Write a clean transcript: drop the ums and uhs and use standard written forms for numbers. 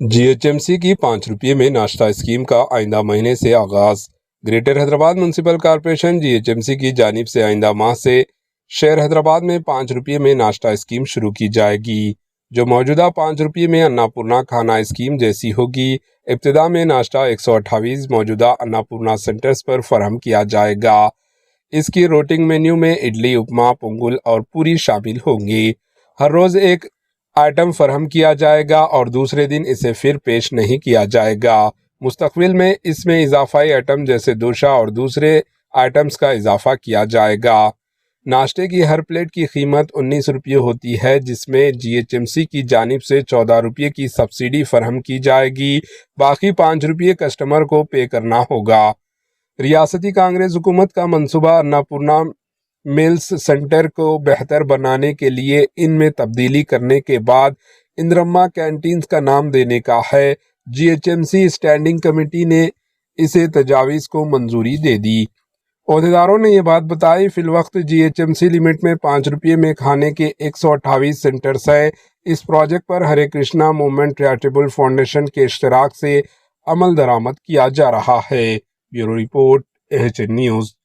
GHMC की 5 रुपये में नाश्ता स्कीम का आइंदा महीने से आगाज। Greater Hyderabad municipal corporation GHMC की जानिब से आइंदा माह से शहर हैदराबाद में 5 रुपये में नाश्ता स्कीम शुरू की जाएगी, जो मौजूदा 5 रुपये में अन्नपूर्णा खाना स्कीम जैसी होगी। इब्तिदा में नाश्ता 128 मौजूदा अन्नपूर्णा सेंटर्स पर फराहम किया जाएगा। इसकी रोटिंग मेन्यू में इडली, उपमा, पोंगल और पूरी शामिल होंगी। हर रोज़ एक आइटम फराहम किया जाएगा और दूसरे दिन इसे फिर पेश नहीं किया जाएगा। मुस्तकबिल में इसमें इजाफाई आइटम जैसे दोशा और दूसरे आइटम्स का इजाफा किया जाएगा। नाश्ते की हर प्लेट की कीमत 19 रुपये होती है, जिसमें GHMC की जानिब से 14 रुपये की सब्सिडी फराहम की जाएगी। बाकी 5 रुपये कस्टमर को पे करना होगा। रियासती कांग्रेस हुकूमत का मंसूबा अन्नपूर्णा मिल्स सेंटर को बेहतर बनाने के लिए इनमें तब्दीली करने के बाद इंदिरम्मा कैंटीन्स का नाम देने का है। GHMC स्टैंडिंग कमेटी ने इसे तजावीज़ को मंजूरी दे दी। अहदेदारों ने यह बात बताई। फिलवक्त GHMC लिमिट में 5 रुपये में खाने के 128 सेंटर्स हैं। इस प्रोजेक्ट पर हरे कृष्णा मूवमेंट चैरिटेबल फाउंडेशन के इश्तराक से अमल दरामद किया जा रहा है। Bureau report, AHN news.